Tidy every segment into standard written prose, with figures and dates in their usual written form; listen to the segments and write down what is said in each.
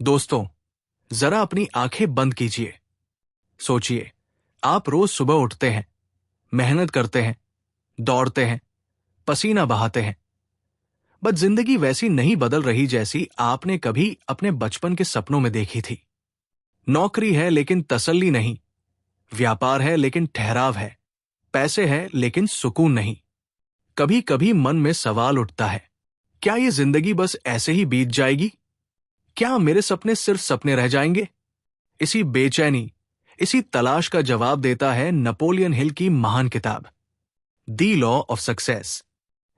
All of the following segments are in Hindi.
दोस्तों, जरा अपनी आंखें बंद कीजिए। सोचिए, आप रोज सुबह उठते हैं, मेहनत करते हैं, दौड़ते हैं, पसीना बहाते हैं, बट जिंदगी वैसी नहीं बदल रही जैसी आपने कभी अपने बचपन के सपनों में देखी थी। नौकरी है लेकिन तसल्ली नहीं, व्यापार है लेकिन ठहराव है, पैसे हैं लेकिन सुकून नहीं। कभी कभी मन में सवाल उठता है, क्या ये जिंदगी बस ऐसे ही बीत जाएगी? क्या मेरे सपने सिर्फ सपने रह जाएंगे? इसी बेचैनी, इसी तलाश का जवाब देता है नेपोलियन हिल की महान किताब द लॉ ऑफ सक्सेस।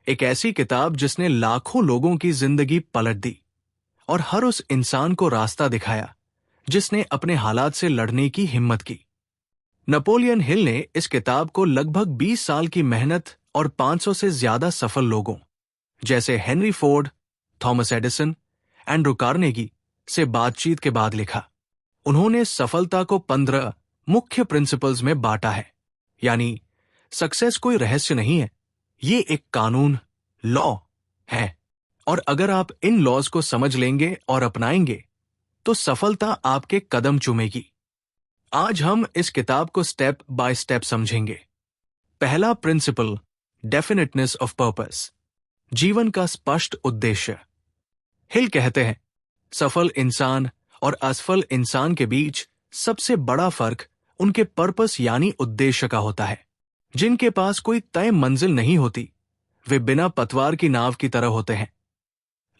एक ऐसी किताब जिसने लाखों लोगों की जिंदगी पलट दी और हर उस इंसान को रास्ता दिखाया जिसने अपने हालात से लड़ने की हिम्मत की। नेपोलियन हिल ने इस किताब को लगभग 20 साल की मेहनत और 500 से ज्यादा सफल लोगों जैसे Henry Ford, Thomas Edison, Andrew Carnegie से बातचीत के बाद लिखा। उन्होंने सफलता को 15 मुख्य प्रिंसिपल्स में बांटा है। यानी सक्सेस कोई रहस्य नहीं है, ये एक कानून, लॉ है। और अगर आप इन लॉज को समझ लेंगे और अपनाएंगे तो सफलता आपके कदम चूमेगी। आज हम इस किताब को स्टेप बाय स्टेप समझेंगे। पहला प्रिंसिपल, डेफिनेटनेस ऑफ पर्पस, जीवन का स्पष्ट उद्देश्य। हिल कहते हैं, सफल इंसान और असफल इंसान के बीच सबसे बड़ा फर्क उनके पर्पस यानी उद्देश्य का होता है। जिनके पास कोई तय मंजिल नहीं होती, वे बिना पतवार की नाव की तरह होते हैं।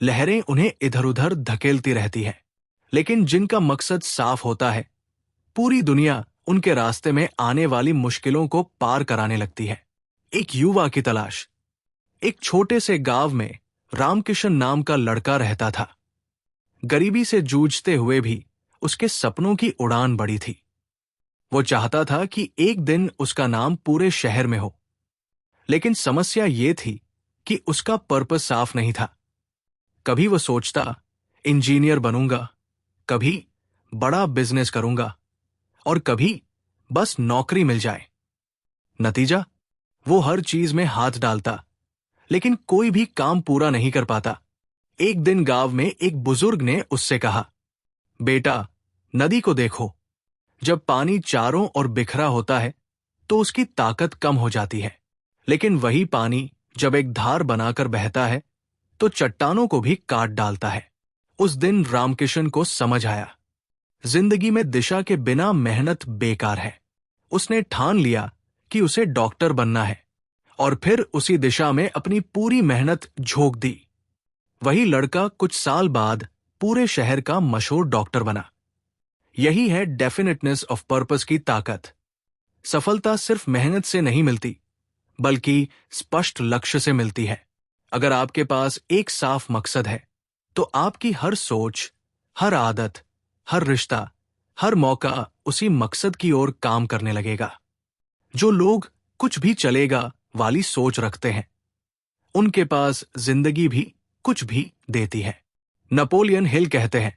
लहरें उन्हें इधर उधर धकेलती रहती हैं, लेकिन जिनका मकसद साफ होता है, पूरी दुनिया उनके रास्ते में आने वाली मुश्किलों को पार कराने लगती है। एक युवा की तलाश। एक छोटे से गांव में रामकिशन नाम का लड़का रहता था। गरीबी से जूझते हुए भी उसके सपनों की उड़ान बढ़ी थी। वो चाहता था कि एक दिन उसका नाम पूरे शहर में हो, लेकिन समस्या ये थी कि उसका पर्पस साफ नहीं था। कभी वो सोचता इंजीनियर बनूंगा, कभी बड़ा बिजनेस करूंगा और कभी बस नौकरी मिल जाए। नतीजा, वो हर चीज में हाथ डालता, लेकिन कोई भी काम पूरा नहीं कर पाता। एक दिन गांव में एक बुजुर्ग ने उससे कहा, बेटा, नदी को देखो, जब पानी चारों ओर बिखरा होता है तो उसकी ताकत कम हो जाती है, लेकिन वही पानी जब एक धार बनाकर बहता है तो चट्टानों को भी काट डालता है। उस दिन रामकिशन को समझ आया, जिंदगी में दिशा के बिना मेहनत बेकार है। उसने ठान लिया कि उसे डॉक्टर बनना है और फिर उसी दिशा में अपनी पूरी मेहनत झोंक दी। वही लड़का कुछ साल बाद पूरे शहर का मशहूर डॉक्टर बना। यही है डेफिनेटनेस ऑफ पर्पस की ताकत। सफलता सिर्फ मेहनत से नहीं मिलती, बल्कि स्पष्ट लक्ष्य से मिलती है। अगर आपके पास एक साफ मकसद है तो आपकी हर सोच, हर आदत, हर रिश्ता, हर मौका उसी मकसद की ओर काम करने लगेगा। जो लोग कुछ भी चलेगा वाली सोच रखते हैं, उनके पास जिंदगी भी कुछ भी देती है। नेपोलियन हिल कहते हैं,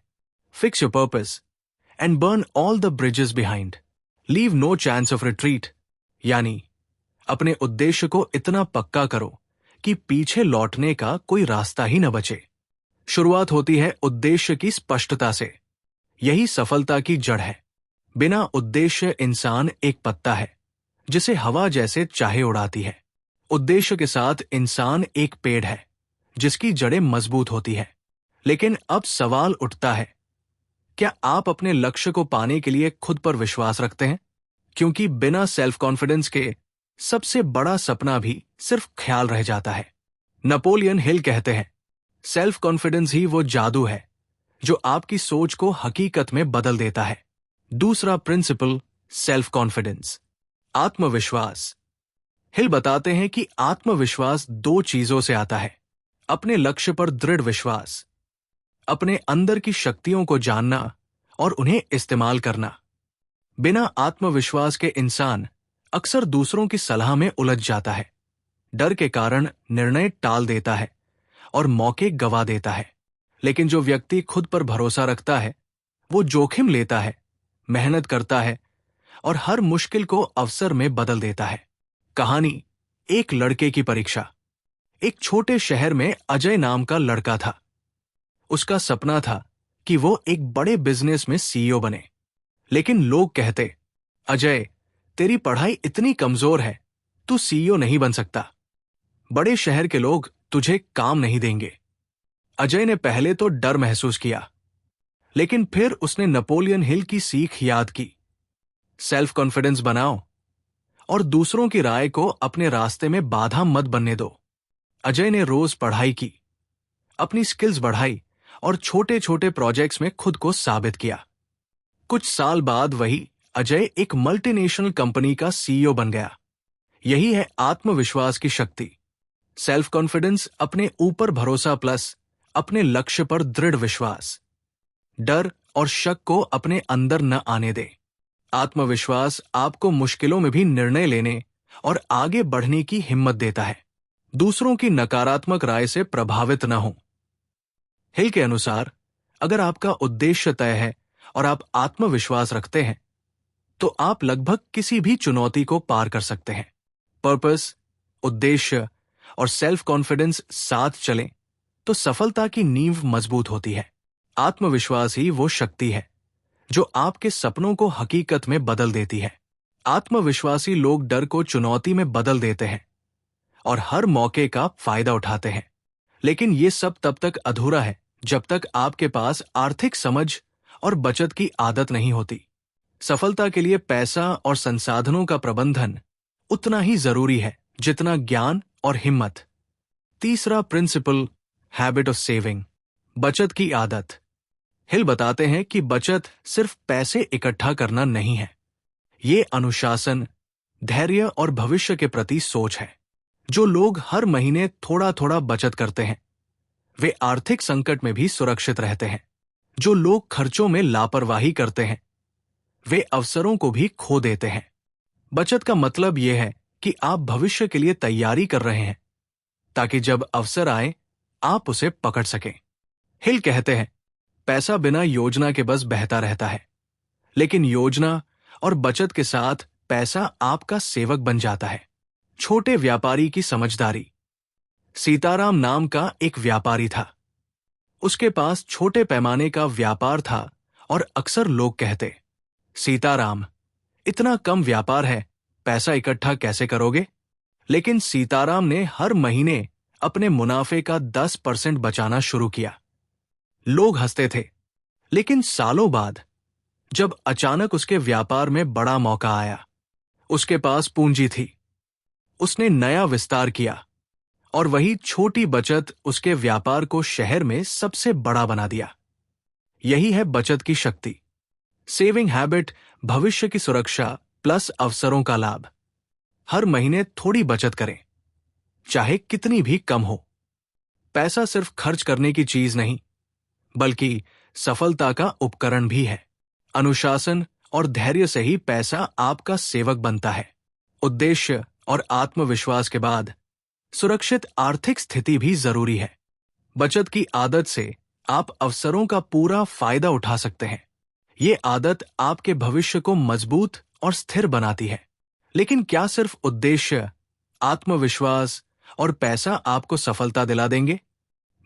fix your purpose and burn all the bridges behind, leave no chance of retreat. यानी अपने उद्देश्य को इतना पक्का करो कि पीछे लौटने का कोई रास्ता ही न बचे। शुरुआत होती है उद्देश्य की स्पष्टता से। यही सफलता की जड़ है। बिना उद्देश्य इंसान एक पत्ता है जिसे हवा जैसे चाहे उड़ाती है। उद्देश्य के साथ इंसान एक पेड़ है जिसकी जड़ें मजबूत होती है। लेकिन अब सवाल उठता है, क्या आप अपने लक्ष्य को पाने के लिए खुद पर विश्वास रखते हैं? क्योंकि बिना सेल्फ कॉन्फिडेंस के सबसे बड़ा सपना भी सिर्फ ख्याल रह जाता है। नेपोलियन हिल कहते हैं, सेल्फ कॉन्फिडेंस ही वो जादू है जो आपकी सोच को हकीकत में बदल देता है। दूसरा प्रिंसिपल, सेल्फ कॉन्फिडेंस, आत्मविश्वास। हिल बताते हैं कि आत्मविश्वास 2 चीजों से आता है। अपने लक्ष्य पर दृढ़ विश्वास, अपने अंदर की शक्तियों को जानना और उन्हें इस्तेमाल करना। बिना आत्मविश्वास के इंसान अक्सर दूसरों की सलाह में उलझ जाता है, डर के कारण निर्णय टाल देता है और मौके गवा देता है। लेकिन जो व्यक्ति खुद पर भरोसा रखता है, वो जोखिम लेता है, मेहनत करता है और हर मुश्किल को अवसर में बदल देता है। कहानी, एक लड़के की परीक्षा। एक छोटे शहर में अजय नाम का लड़का था। उसका सपना था कि वो एक बड़े बिजनेस में सीईओ बने। लेकिन लोग कहते, अजय, तेरी पढ़ाई इतनी कमजोर है, तू सीईओ नहीं बन सकता। बड़े शहर के लोग तुझे काम नहीं देंगे। अजय ने पहले तो डर महसूस किया, लेकिन फिर उसने नेपोलियन हिल की सीख याद की। सेल्फ कॉन्फिडेंस बनाओ और दूसरों की राय को अपने रास्ते में बाधा मत बनने दो। अजय ने रोज पढ़ाई की, अपनी स्किल्स बढ़ाई और छोटे छोटे प्रोजेक्ट्स में खुद को साबित किया। कुछ साल बाद वही अजय एक मल्टीनेशनल कंपनी का सीईओ बन गया। यही है आत्मविश्वास की शक्ति। सेल्फ कॉन्फिडेंस, अपने ऊपर भरोसा प्लस अपने लक्ष्य पर दृढ़ विश्वास। डर और शक को अपने अंदर न आने दे। आत्मविश्वास आपको मुश्किलों में भी निर्णय लेने और आगे बढ़ने की हिम्मत देता है। दूसरों की नकारात्मक राय से प्रभावित न हो। हिल के अनुसार, अगर आपका उद्देश्य तय है और आप आत्मविश्वास रखते हैं, तो आप लगभग किसी भी चुनौती को पार कर सकते हैं। पर्पस, उद्देश्य और सेल्फ कॉन्फिडेंस साथ चलें तो सफलता की नींव मजबूत होती है। आत्मविश्वास ही वो शक्ति है जो आपके सपनों को हकीकत में बदल देती है। आत्मविश्वासी लोग डर को चुनौती में बदल देते हैं और हर मौके का फायदा उठाते हैं। लेकिन ये सब तब तक अधूरा है जब तक आपके पास आर्थिक समझ और बचत की आदत नहीं होती। सफलता के लिए पैसा और संसाधनों का प्रबंधन उतना ही जरूरी है जितना ज्ञान और हिम्मत। तीसरा प्रिंसिपल, हैबिट ऑफ सेविंग, बचत की आदत। हिल बताते हैं कि बचत सिर्फ पैसे इकट्ठा करना नहीं है। ये अनुशासन, धैर्य और भविष्य के प्रति सोच है। जो लोग हर महीने थोड़ा थोड़ा बचत करते हैं, वे आर्थिक संकट में भी सुरक्षित रहते हैं। जो लोग खर्चों में लापरवाही करते हैं, वे अवसरों को भी खो देते हैं। बचत का मतलब यह है कि आप भविष्य के लिए तैयारी कर रहे हैं ताकि जब अवसर आए आप उसे पकड़ सकें। हिल कहते हैं, पैसा बिना योजना के बस बहता रहता है, लेकिन योजना और बचत के साथ पैसा आपका सेवक बन जाता है। छोटे व्यापारी की समझदारी। सीताराम नाम का एक व्यापारी था। उसके पास छोटे पैमाने का व्यापार था और अक्सर लोग कहते, सीताराम, इतना कम व्यापार है, पैसा इकट्ठा कैसे करोगे? लेकिन सीताराम ने हर महीने अपने मुनाफे का 10% बचाना शुरू किया। लोग हंसते थे, लेकिन सालों बाद जब अचानक उसके व्यापार में बड़ा मौका आया, उसके पास पूंजी थी, उसने नया विस्तार किया और वही छोटी बचत उसके व्यापार को शहर में सबसे बड़ा बना दिया। यही है बचत की शक्ति। सेविंग हैबिट, भविष्य की सुरक्षा प्लस अवसरों का लाभ। हर महीने थोड़ी बचत करें, चाहे कितनी भी कम हो। पैसा सिर्फ खर्च करने की चीज नहीं, बल्कि सफलता का उपकरण भी है। अनुशासन और धैर्य से ही पैसा आपका सेवक बनता है। उद्देश्य और आत्मविश्वास के बाद सुरक्षित आर्थिक स्थिति भी जरूरी है। बचत की आदत से आप अवसरों का पूरा फायदा उठा सकते हैं। ये आदत आपके भविष्य को मजबूत और स्थिर बनाती है। लेकिन क्या सिर्फ उद्देश्य, आत्मविश्वास और पैसा आपको सफलता दिला देंगे?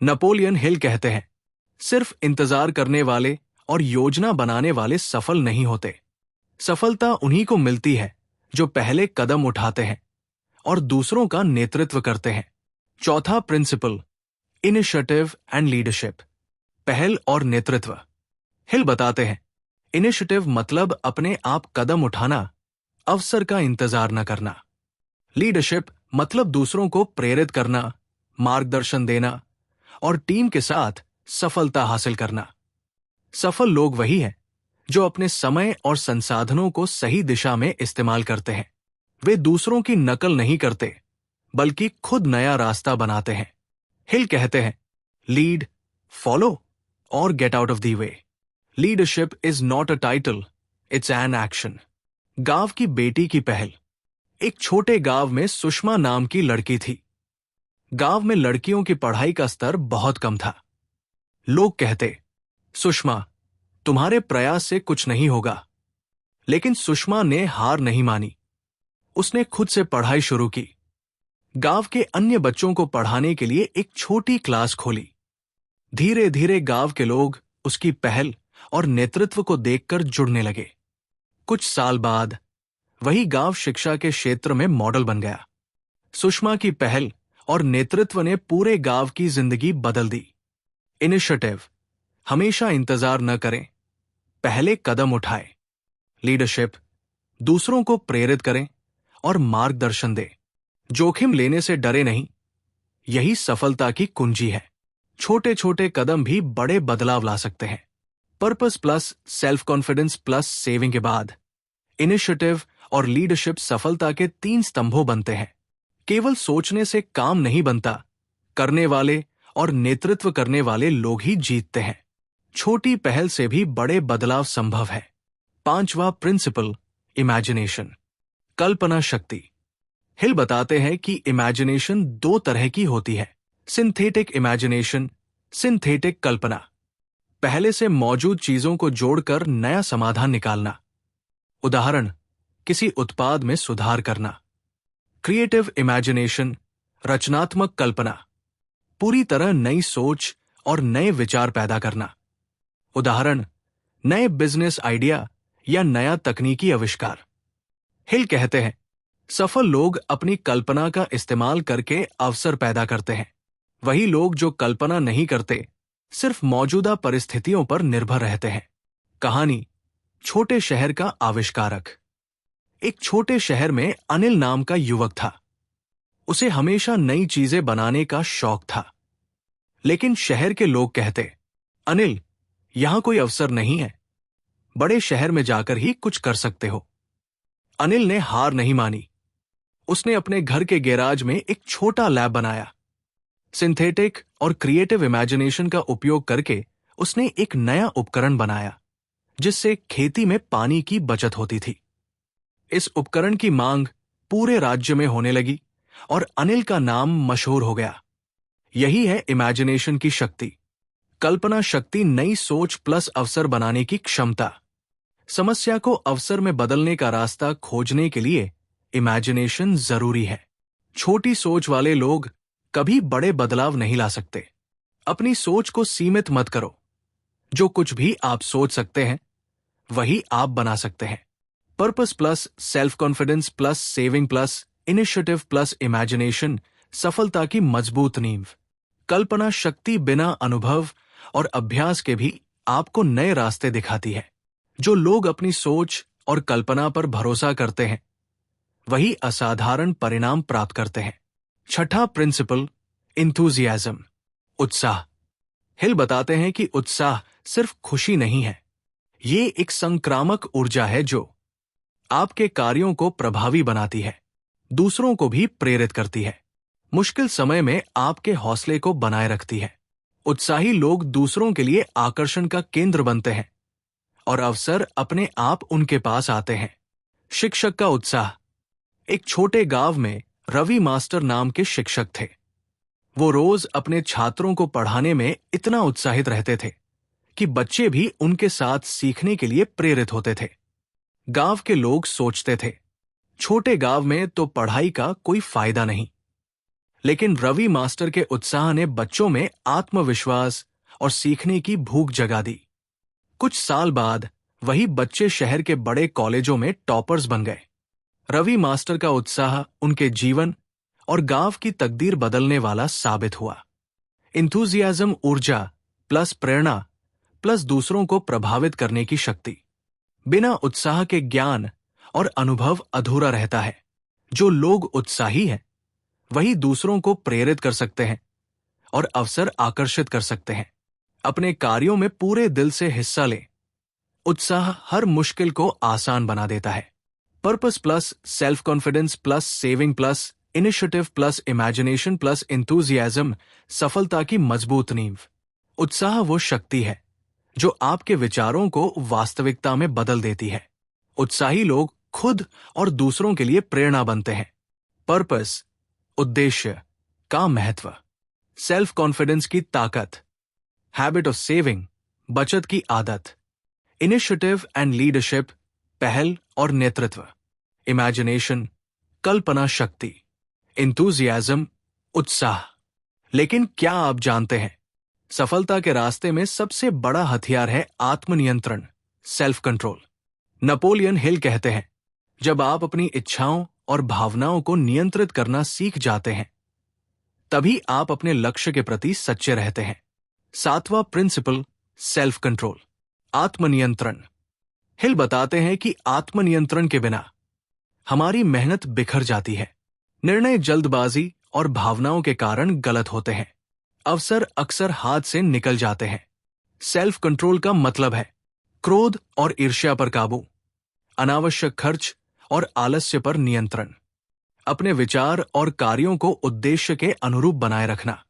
नेपोलियन हिल कहते हैं, सिर्फ इंतजार करने वाले और योजना बनाने वाले सफल नहीं होते। सफलता उन्हीं को मिलती है जो पहले कदम उठाते हैं और दूसरों का नेतृत्व करते हैं। चौथा प्रिंसिपल, इनिशिएटिव एंड लीडरशिप, पहल और नेतृत्व। हिल बताते हैं, इनिशिएटिव मतलब अपने आप कदम उठाना, अवसर का इंतजार न करना। लीडरशिप मतलब दूसरों को प्रेरित करना, मार्गदर्शन देना और टीम के साथ सफलता हासिल करना। सफल लोग वही हैं जो अपने समय और संसाधनों को सही दिशा में इस्तेमाल करते हैं। वे दूसरों की नकल नहीं करते, बल्कि खुद नया रास्ता बनाते हैं। हिल कहते हैं, लीड, फॉलो और get out of the way. Leadership is not a title, it's an action. गांव की बेटी की पहल। एक छोटे गांव में सुषमा नाम की लड़की थी। गांव में लड़कियों की पढ़ाई का स्तर बहुत कम था। लोग कहते, सुषमा, तुम्हारे प्रयास से कुछ नहीं होगा। लेकिन सुषमा ने हार नहीं मानी। उसने खुद से पढ़ाई शुरू की। गांव के अन्य बच्चों को पढ़ाने के लिए एक छोटी क्लास खोली। धीरे धीरे गांव के लोग उसकी पहल और नेतृत्व को देखकर जुड़ने लगे। कुछ साल बाद वही गांव शिक्षा के क्षेत्र में मॉडल बन गया। सुषमा की पहल और नेतृत्व ने पूरे गांव की जिंदगी बदल दी। इनिशिएटिव: हमेशा इंतजार न करें, पहले कदम उठाएं। लीडरशिप: दूसरों को प्रेरित करें और मार्गदर्शन दें। जोखिम लेने से डरे नहीं, यही सफलता की कुंजी है। छोटे छोटे कदम भी बड़े बदलाव ला सकते हैं। Purpose plus self confidence plus saving के बाद इनिशिएटिव और लीडरशिप सफलता के 3 स्तंभों बनते हैं। केवल सोचने से काम नहीं बनता, करने वाले और नेतृत्व करने वाले लोग ही जीतते हैं। छोटी पहल से भी बड़े बदलाव संभव है। 5वां प्रिंसिपल, इमेजिनेशन, कल्पना शक्ति। हिल बताते हैं कि इमेजिनेशन 2 तरह की होती है: सिंथेटिक इमेजिनेशन, सिंथेटिक कल्पना, पहले से मौजूद चीजों को जोड़कर नया समाधान निकालना। उदाहरण, किसी उत्पाद में सुधार करना। क्रिएटिव इमेजिनेशन, रचनात्मक कल्पना, पूरी तरह नई सोच और नए विचार पैदा करना। उदाहरण, नए बिजनेस आइडिया या नया तकनीकी आविष्कार। हिल कहते हैं, सफल लोग अपनी कल्पना का इस्तेमाल करके अवसर पैदा करते हैं। वही लोग जो कल्पना नहीं करते, सिर्फ मौजूदा परिस्थितियों पर निर्भर रहते हैं। कहानी, छोटे शहर का आविष्कारक। एक छोटे शहर में अनिल नाम का युवक था। उसे हमेशा नई चीजें बनाने का शौक था। लेकिन शहर के लोग कहते, अनिल, यहां कोई अवसर नहीं है, बड़े शहर में जाकर ही कुछ कर सकते हो। अनिल ने हार नहीं मानी। उसने अपने घर के गैराज में एक छोटा लैब बनाया। सिंथेटिक और क्रिएटिव इमेजिनेशन का उपयोग करके उसने एक नया उपकरण बनाया जिससे खेती में पानी की बचत होती थी। इस उपकरण की मांग पूरे राज्य में होने लगी और अनिल का नाम मशहूर हो गया। यही है इमेजिनेशन की शक्ति। कल्पना शक्ति, नई सोच प्लस अवसर बनाने की क्षमता। समस्या को अवसर में बदलने का रास्ता खोजने के लिए इमेजिनेशन जरूरी है। छोटी सोच वाले लोग कभी बड़े बदलाव नहीं ला सकते। अपनी सोच को सीमित मत करो। जो कुछ भी आप सोच सकते हैं, वही आप बना सकते हैं। Purpose plus self confidence plus saving plus initiative plus imagination सफलता की मजबूत नींव। कल्पना शक्ति बिना अनुभव और अभ्यास के भी आपको नए रास्ते दिखाती है। जो लोग अपनी सोच और कल्पना पर भरोसा करते हैं, वही असाधारण परिणाम प्राप्त करते हैं। 6ठा प्रिंसिपल, इंथुजियाज्म, उत्साह। हिल बताते हैं कि उत्साह सिर्फ खुशी नहीं है, ये एक संक्रामक ऊर्जा है जो आपके कार्यों को प्रभावी बनाती है, दूसरों को भी प्रेरित करती है, मुश्किल समय में आपके हौसले को बनाए रखती है। उत्साही लोग दूसरों के लिए आकर्षण का केंद्र बनते हैं और अवसर अपने आप उनके पास आते हैं। शिक्षक का उत्साह। एक छोटे गांव में रवि मास्टर नाम के शिक्षक थे। वो रोज अपने छात्रों को पढ़ाने में इतना उत्साहित रहते थे कि बच्चे भी उनके साथ सीखने के लिए प्रेरित होते थे। गांव के लोग सोचते थे, छोटे गांव में तो पढ़ाई का कोई फायदा नहीं, लेकिन रवि मास्टर के उत्साह ने बच्चों में आत्मविश्वास और सीखने की भूख जगा दी। कुछ साल बाद वही बच्चे शहर के बड़े कॉलेजों में टॉपर्स बन गए। रवि मास्टर का उत्साह उनके जीवन और गांव की तकदीर बदलने वाला साबित हुआ। इंथुजियाज्म ऊर्जा प्लस प्रेरणा प्लस दूसरों को प्रभावित करने की शक्ति। बिना उत्साह के ज्ञान और अनुभव अधूरा रहता है। जो लोग उत्साही हैं, वही दूसरों को प्रेरित कर सकते हैं और अवसर आकर्षित कर सकते हैं। अपने कार्यों में पूरे दिल से हिस्सा लें। उत्साह हर मुश्किल को आसान बना देता है। Purpose plus self confidence plus saving plus initiative plus imagination plus enthusiasm सफलता की मजबूत नींव। उत्साह वो शक्ति है जो आपके विचारों को वास्तविकता में बदल देती है। उत्साही लोग खुद और दूसरों के लिए प्रेरणा बनते हैं। पर्पस, उद्देश्य का महत्व। सेल्फ कॉन्फिडेंस की ताकत। हैबिट ऑफ सेविंग, बचत की आदत। इनिशिएटिव एंड लीडरशिप, पहल और नेतृत्व। इमेजिनेशन, कल्पना शक्ति। इंथुजियाज्म, उत्साह। लेकिन क्या आप जानते हैं, सफलता के रास्ते में सबसे बड़ा हथियार है आत्मनियंत्रण, सेल्फ कंट्रोल। नेपोलियन हिल कहते हैं, जब आप अपनी इच्छाओं और भावनाओं को नियंत्रित करना सीख जाते हैं, तभी आप अपने लक्ष्य के प्रति सच्चे रहते हैं। 7वां प्रिंसिपल, सेल्फ कंट्रोल, आत्मनियंत्रण। हिल बताते हैं कि आत्मनियंत्रण के बिना हमारी मेहनत बिखर जाती है, निर्णय जल्दबाजी और भावनाओं के कारण गलत होते हैं, अवसर अक्सर हाथ से निकल जाते हैं। सेल्फ कंट्रोल का मतलब है क्रोध और ईर्ष्या पर काबू, अनावश्यक खर्च और आलस्य पर नियंत्रण, अपने विचार और कार्यों को उद्देश्य के अनुरूप बनाए रखना।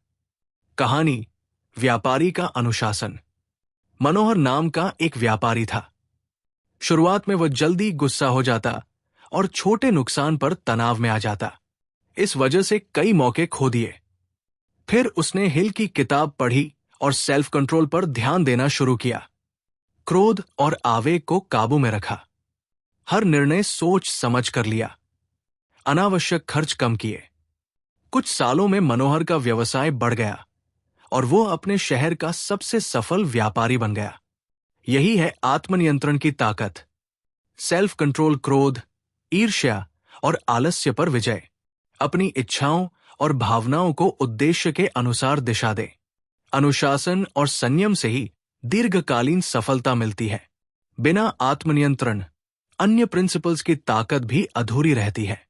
कहानी, व्यापारी का अनुशासन। मनोहर नाम का एक व्यापारी था। शुरुआत में वह जल्दी गुस्सा हो जाता और छोटे नुकसान पर तनाव में आ जाता। इस वजह से कई मौके खो दिए। फिर उसने हिल की किताब पढ़ी और सेल्फ कंट्रोल पर ध्यान देना शुरू किया। क्रोध और आवेग को काबू में रखा, हर निर्णय सोच समझ कर लिया, अनावश्यक खर्च कम किए। कुछ सालों में मनोहर का व्यवसाय बढ़ गया और वो अपने शहर का सबसे सफल व्यापारी बन गया। यही है आत्मनियंत्रण की ताकत। सेल्फ कंट्रोल क्रोध, ईर्ष्या और आलस्य पर विजय। अपनी इच्छाओं और भावनाओं को उद्देश्य के अनुसार दिशा दे। अनुशासन और संयम से ही दीर्घकालीन सफलता मिलती है। बिना आत्मनियंत्रण अन्य प्रिंसिपल्स की ताकत भी अधूरी रहती है।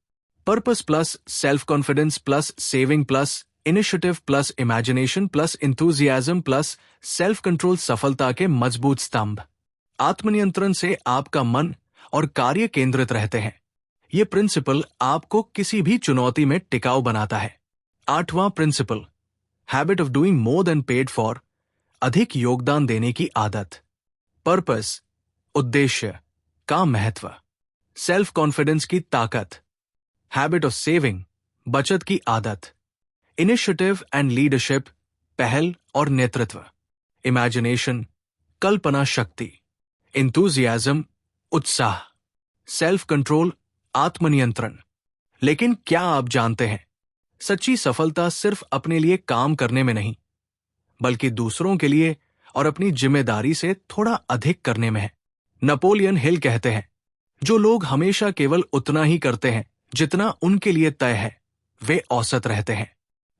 Purpose plus self confidence plus saving plus initiative plus imagination plus enthusiasm plus self control सफलता के मजबूत स्तंभ। आत्मनियंत्रण से आपका मन और कार्य केंद्रित रहते हैं। ये प्रिंसिपल आपको किसी भी चुनौती में टिकाऊ बनाता है। 8वां principle, habit of doing more than paid for, अधिक योगदान देने की आदत। पर्पस, उद्देश्य का महत्व। सेल्फ कॉन्फिडेंस की ताकत। हैबिट ऑफ सेविंग, बचत की आदत। इनिशिएटिव एंड लीडरशिप, पहल और नेतृत्व। इमेजिनेशन, कल्पना शक्ति। इंथुजियाज्म, उत्साह। सेल्फ कंट्रोल, आत्मनियंत्रण। लेकिन क्या आप जानते हैं, सच्ची सफलता सिर्फ अपने लिए काम करने में नहीं, बल्कि दूसरों के लिए और अपनी जिम्मेदारी से थोड़ा अधिक करने में है। नेपोलियन हिल कहते हैं, जो लोग हमेशा केवल उतना ही करते हैं जितना उनके लिए तय है, वे औसत रहते हैं।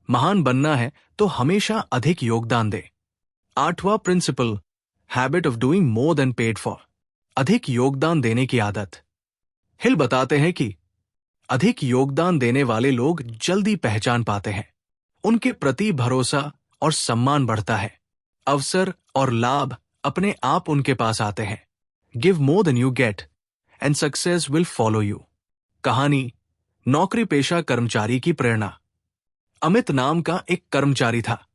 महान बनना है तो हमेशा अधिक योगदान दे। 8वां principle, habit of doing more than paid for, अधिक योगदान देने की आदत। हिल बताते हैं कि अधिक योगदान देने वाले लोग जल्दी पहचान पाते हैं, उनके प्रति भरोसा और सम्मान बढ़ता है, अवसर और लाभ अपने आप उनके पास आते हैं। Give more than you get and success will follow you. कहानी, नौकरी पेशा कर्मचारी की प्रेरणा। अमित नाम का एक कर्मचारी था।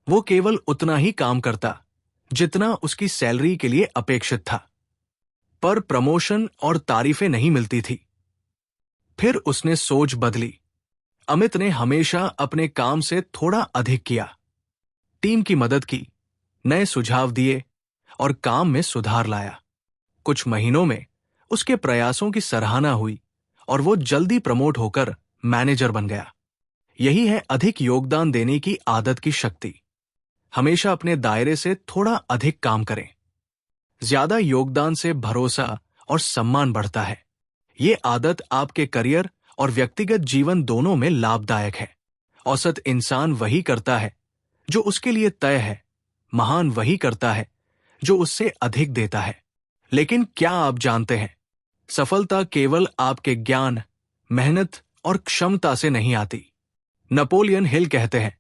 वो केवल उतना ही काम करता जितना उसकी सैलरी के लिए अपेक्षित था, पर प्रमोशन और तारीफें नहीं मिलती थी। फिर उसने सोच बदली। अमित ने हमेशा अपने काम से थोड़ा अधिक किया, टीम की मदद की, नए सुझाव दिए और काम में सुधार लाया। कुछ महीनों में उसके प्रयासों की सराहना हुई और वो जल्दी प्रमोट होकर मैनेजर बन गया। यही है अधिक योगदान देने की आदत की शक्ति। हमेशा अपने दायरे से थोड़ा अधिक काम करें। ज्यादा योगदान से भरोसा और सम्मान बढ़ता है। ये आदत आपके करियर और व्यक्तिगत जीवन दोनों में लाभदायक है। औसत इंसान वही करता है जो उसके लिए तय है, महान वही करता है जो उससे अधिक देता है। लेकिन क्या आप जानते हैं, सफलता केवल आपके ज्ञान, मेहनत और क्षमता से नहीं आती। नेपोलियन हिल कहते हैं,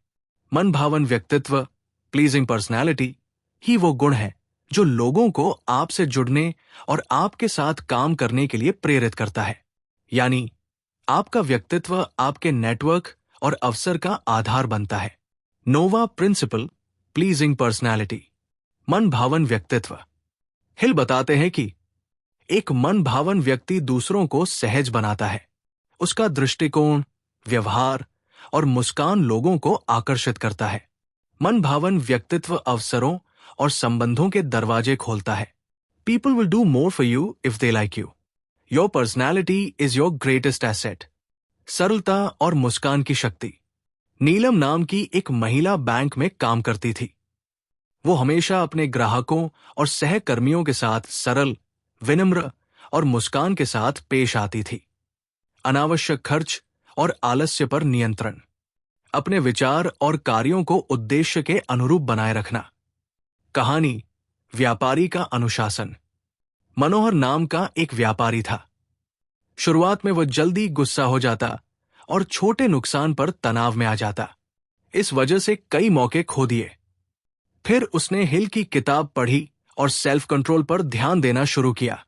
मनभावन व्यक्तित्व, प्लीजिंग पर्सनैलिटी ही वो गुण है जो लोगों को आपसे जुड़ने और आपके साथ काम करने के लिए प्रेरित करता है। यानी आपका व्यक्तित्व आपके नेटवर्क और अवसर का आधार बनता है। 9वां प्रिंसिपल, प्लीजिंग पर्सनैलिटी, मनभावन व्यक्तित्व। हिल बताते हैं कि एक मनभावन व्यक्ति दूसरों को सहज बनाता है। उसका दृष्टिकोण, व्यवहार और मुस्कान लोगों को आकर्षित करता है। मनभावन व्यक्तित्व अवसरों और संबंधों के दरवाजे खोलता है। People will do more for you if they like you. Your personality is your greatest asset. सरलता और मुस्कान की शक्ति। नीलम नाम की एक महिला बैंक में काम करती थी। वो हमेशा अपने ग्राहकों और सहकर्मियों के साथ सरल, विनम्र और मुस्कान के साथ पेश आती थी। अनावश्यक खर्च और आलस्य पर नियंत्रण, अपने विचार और कार्यों को उद्देश्य के अनुरूप बनाए रखना। कहानी, व्यापारी का अनुशासन। मनोहर नाम का एक व्यापारी था। शुरुआत में वह जल्दी गुस्सा हो जाता और छोटे नुकसान पर तनाव में आ जाता। इस वजह से कई मौके खो दिए। फिर उसने हिल की किताब पढ़ी और सेल्फ कंट्रोल पर ध्यान देना शुरू किया।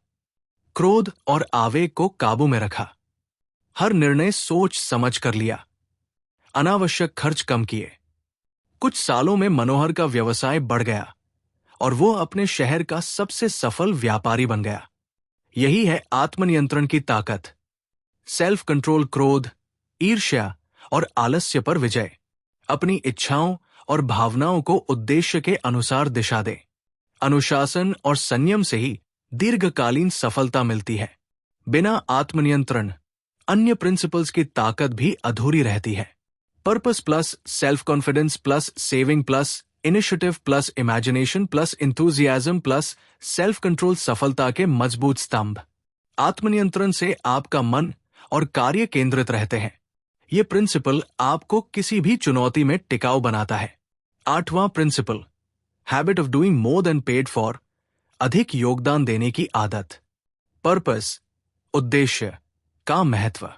क्रोध और आवेग को काबू में रखा। हर निर्णय सोच समझ कर लिया। अनावश्यक खर्च कम किए। कुछ सालों में मनोहर का व्यवसाय बढ़ गया और वो अपने शहर का सबसे सफल व्यापारी बन गया। यही है आत्मनियंत्रण की ताकत। सेल्फ कंट्रोल क्रोध, ईर्ष्या और आलस्य पर विजय। अपनी इच्छाओं और भावनाओं को उद्देश्य के अनुसार दिशा दे। अनुशासन और संयम से ही दीर्घकालीन सफलता मिलती है। बिना आत्मनियंत्रण अन्य प्रिंसिपल्स की ताकत भी अधूरी रहती है। Purpose plus self confidence plus saving plus initiative plus imagination plus enthusiasm plus self control सफलता के मजबूत स्तंभ। आत्मनियंत्रण से आपका मन और कार्य केंद्रित रहते हैं। ये प्रिंसिपल आपको किसी भी चुनौती में टिकाऊ बनाता है। 8वां principle, habit of doing more than paid for, अधिक योगदान देने की आदत। पर्पस, उद्देश्य का महत्व।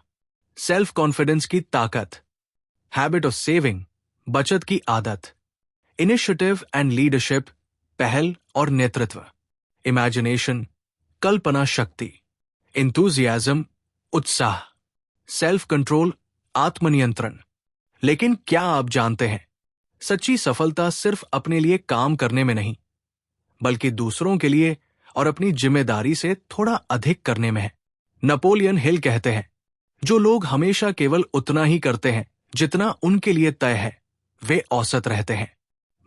सेल्फ कॉन्फिडेंस की ताकत। हैबिट ऑफ सेविंग, बचत की आदत। इनिशिएटिव एंड लीडरशिप, पहल और नेतृत्व। इमेजिनेशन, कल्पना शक्ति। इंथुजियाज्म, उत्साह। सेल्फ कंट्रोल, आत्मनियंत्रण। लेकिन क्या आप जानते हैं, सच्ची सफलता सिर्फ अपने लिए काम करने में नहीं, बल्कि दूसरों के लिए और अपनी जिम्मेदारी से थोड़ा अधिक करने में है। नेपोलियन हिल कहते हैं, जो लोग हमेशा केवल उतना ही करते हैं जितना उनके लिए तय है, वे औसत रहते हैं।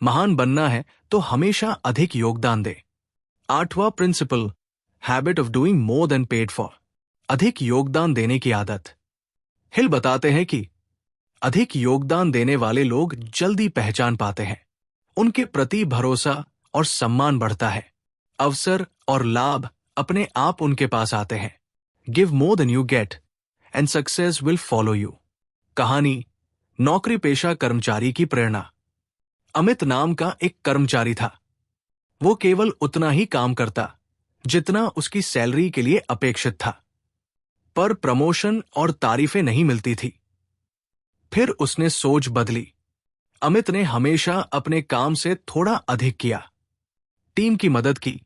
महान बनना है तो हमेशा अधिक योगदान दे। 8वां principle, habit of doing more than paid for, अधिक योगदान देने की आदत। हिल बताते हैं कि अधिक योगदान देने वाले लोग जल्दी पहचान पाते हैं। उनके प्रति भरोसा और सम्मान बढ़ता है। अवसर और लाभ अपने आप उनके पास आते हैं। Give more than you get and success will follow you. कहानी, नौकरी पेशा कर्मचारी की प्रेरणा। अमित नाम का एक कर्मचारी था। वो केवल उतना ही काम करता जितना उसकी सैलरी के लिए अपेक्षित था, पर प्रमोशन और तारीफें नहीं मिलती थी। फिर उसने सोच बदली। अमित ने हमेशा अपने काम से थोड़ा अधिक किया, टीम की मदद की,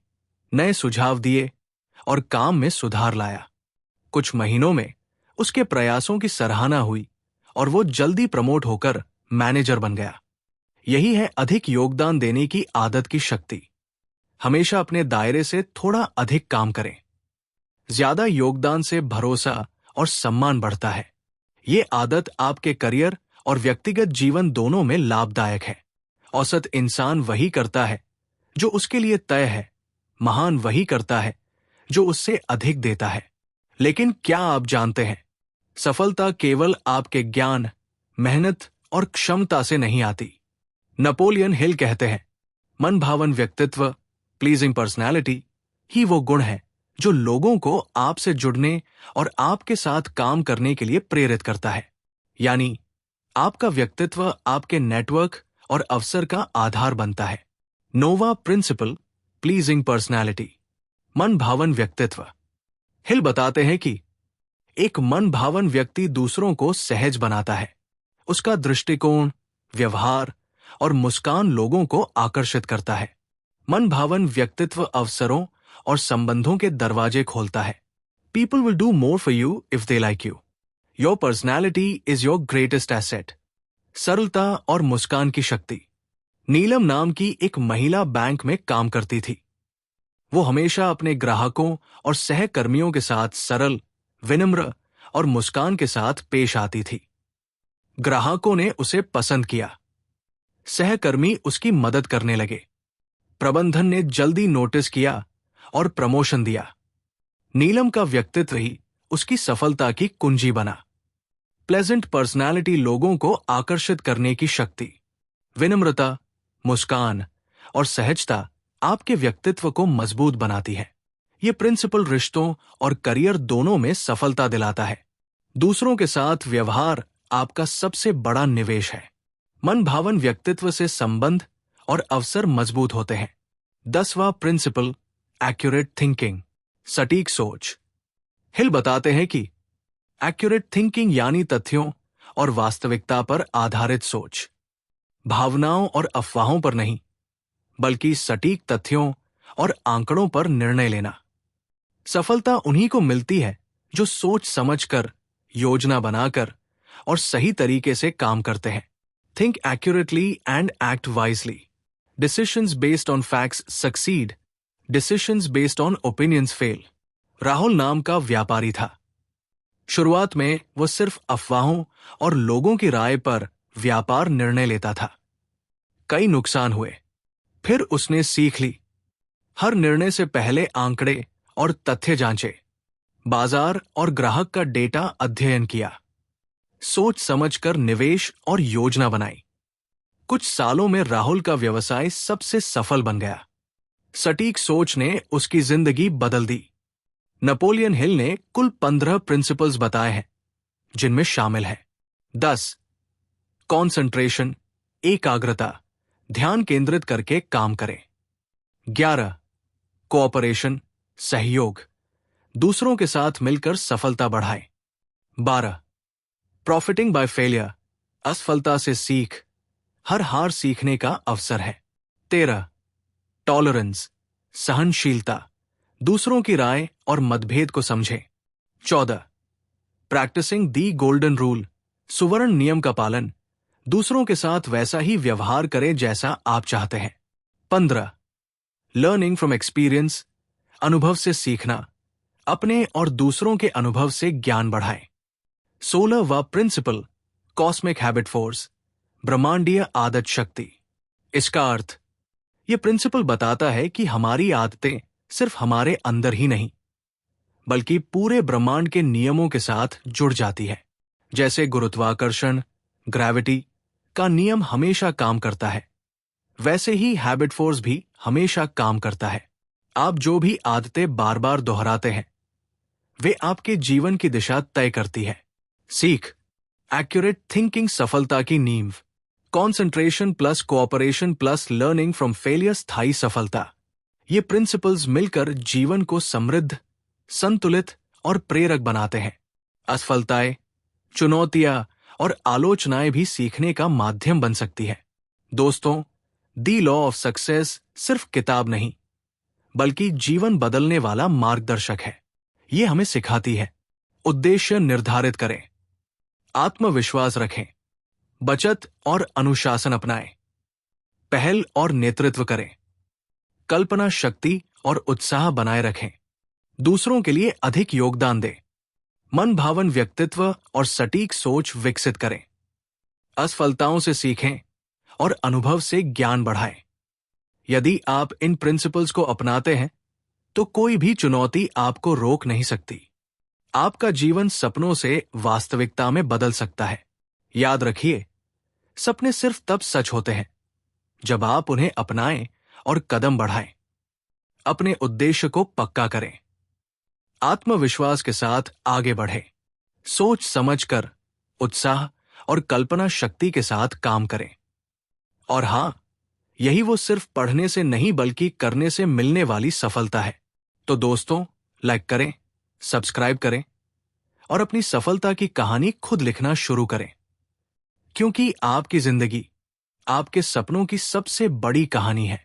नए सुझाव दिए और काम में सुधार लाया। कुछ महीनों में उसके प्रयासों की सराहना हुई और वो जल्दी प्रमोट होकर मैनेजर बन गया। यही है अधिक योगदान देने की आदत की शक्ति। हमेशा अपने दायरे से थोड़ा अधिक काम करें। ज्यादा योगदान से भरोसा और सम्मान बढ़ता है। ये आदत आपके करियर और व्यक्तिगत जीवन दोनों में लाभदायक है। औसत इंसान वही करता है जो उसके लिए तय है। महान वही करता है जो उससे अधिक देता है। लेकिन क्या आप जानते हैं, सफलता केवल आपके ज्ञान, मेहनत और क्षमता से नहीं आती। नेपोलियन हिल कहते हैं, मन भावन व्यक्तित्व, प्लीजिंग पर्सनैलिटी ही वो गुण है जो लोगों को आपसे जुड़ने और आपके साथ काम करने के लिए प्रेरित करता है। यानी आपका व्यक्तित्व आपके नेटवर्क और अवसर का आधार बनता है। नोवा प्रिंसिपल, प्लीजिंग पर्सनैलिटी, मन भावन व्यक्तित्व। हिल बताते हैं कि एक मन भावन व्यक्ति दूसरों को सहज बनाता है। उसका दृष्टिकोण, व्यवहार और मुस्कान लोगों को आकर्षित करता है। मन भावन व्यक्तित्व अवसरों और संबंधों के दरवाजे खोलता है। People will do more for you if they like you. Your personality is your greatest asset. सरलता और मुस्कान की शक्ति। नीलम नाम की एक महिला बैंक में काम करती थी। वो हमेशा अपने ग्राहकों और सहकर्मियों के साथ सरल, विनम्र और मुस्कान के साथ पेश आती थी। ग्राहकों ने उसे पसंद किया। सहकर्मी उसकी मदद करने लगे। प्रबंधन ने जल्दी नोटिस किया और प्रमोशन दिया। नीलम का व्यक्तित्व ही उसकी सफलता की कुंजी बना। प्लेजेंट पर्सनालिटी लोगों को आकर्षित करने की शक्ति। विनम्रता, मुस्कान और सहजता आपके व्यक्तित्व को मजबूत बनाती है। ये प्रिंसिपल रिश्तों और करियर दोनों में सफलता दिलाता है। दूसरों के साथ व्यवहार आपका सबसे बड़ा निवेश है। मन भावन व्यक्तित्व से संबंध और अवसर मजबूत होते हैं। 10वां प्रिंसिपल, एक्यूरेट थिंकिंग, सटीक सोच। हिल बताते हैं कि एक्यूरेट थिंकिंग यानी तथ्यों और वास्तविकता पर आधारित सोच, भावनाओं और अफवाहों पर नहीं, बल्कि सटीक तथ्यों और आंकड़ों पर निर्णय लेना। सफलता उन्हीं को मिलती है जो सोच समझकर, योजना बनाकर और सही तरीके से काम करते हैं। Think accurately and act wisely. Decisions based on facts succeed, decisions based on opinions fail. Rahul नाम का व्यापारी था। शुरुआत में वो सिर्फ अफवाहों और लोगों की राय पर व्यापार निर्णय लेता था। कई नुकसान हुए, फिर उसने सीख ली। हर निर्णय से पहले आंकड़े और तथ्य जांचे, बाजार और ग्राहक का डेटा अध्ययन किया, सोच समझकर निवेश और योजना बनाई। कुछ सालों में राहुल का व्यवसाय सबसे सफल बन गया। सटीक सोच ने उसकी जिंदगी बदल दी। नेपोलियन हिल ने कुल 15 प्रिंसिपल्स बताए हैं, जिनमें शामिल है 10 कॉन्सेंट्रेशन, एकाग्रता, ध्यान केंद्रित करके काम करें। 11 कोऑपरेशन, सहयोग, दूसरों के साथ मिलकर सफलता बढ़ाएं। 12 प्रॉफिटिंग बाय फेलियर, असफलता से सीख, हर हार सीखने का अवसर है। 13 टॉलरेंस, सहनशीलता, दूसरों की राय और मतभेद को समझें। 14 प्रैक्टिसिंग दी गोल्डन रूल, सुवर्ण नियम का पालन, दूसरों के साथ वैसा ही व्यवहार करें जैसा आप चाहते हैं। 15 लर्निंग फ्रॉम एक्सपीरियंस, अनुभव से सीखना, अपने और दूसरों के अनुभव से ज्ञान बढ़ाएं। 16वां प्रिंसिपल, कॉस्मिक हैबिट फोर्स, ब्रह्मांडीय आदत शक्ति। इसका अर्थ, यह प्रिंसिपल बताता है कि हमारी आदतें सिर्फ हमारे अंदर ही नहीं, बल्कि पूरे ब्रह्मांड के नियमों के साथ जुड़ जाती है। जैसे गुरुत्वाकर्षण, ग्रेविटी का नियम हमेशा काम करता है, वैसे ही हैबिट फोर्स भी हमेशा काम करता है। आप जो भी आदतें बार बार दोहराते हैं, वे आपके जीवन की दिशा तय करती है। सीख, एक्यूरेट थिंकिंग सफलता की नींव। Concentration plus cooperation plus learning from failure, स्थायी सफलता। ये प्रिंसिपल्स मिलकर जीवन को समृद्ध, संतुलित और प्रेरक बनाते हैं। असफलताएं, चुनौतियां और आलोचनाएं भी सीखने का माध्यम बन सकती है। दोस्तों, दी लॉ ऑफ सक्सेस सिर्फ किताब नहीं, बल्कि जीवन बदलने वाला मार्गदर्शक है। ये हमें सिखाती है, उद्देश्य निर्धारित करें, आत्मविश्वास रखें, बचत और अनुशासन अपनाएं, पहल और नेतृत्व करें, कल्पना शक्ति और उत्साह बनाए रखें, दूसरों के लिए अधिक योगदान दें, मन भावन व्यक्तित्व और सटीक सोच विकसित करें, असफलताओं से सीखें और अनुभव से ज्ञान बढ़ाएं। यदि आप इन प्रिंसिपल्स को अपनाते हैं, तो कोई भी चुनौती आपको रोक नहीं सकती। आपका जीवन सपनों से वास्तविकता में बदल सकता है। याद रखिए, सपने सिर्फ तब सच होते हैं जब आप उन्हें अपनाएं और कदम बढ़ाएं। अपने उद्देश्य को पक्का करें, आत्मविश्वास के साथ आगे बढ़ें, सोच समझकर, उत्साह और कल्पना शक्ति के साथ काम करें। और हां, यही वो सिर्फ पढ़ने से नहीं बल्कि करने से मिलने वाली सफलता है। तो दोस्तों, लाइक करें, सब्सक्राइब करें और अपनी सफलता की कहानी खुद लिखना शुरू करें, क्योंकि आपकी जिंदगी आपके सपनों की सबसे बड़ी कहानी है।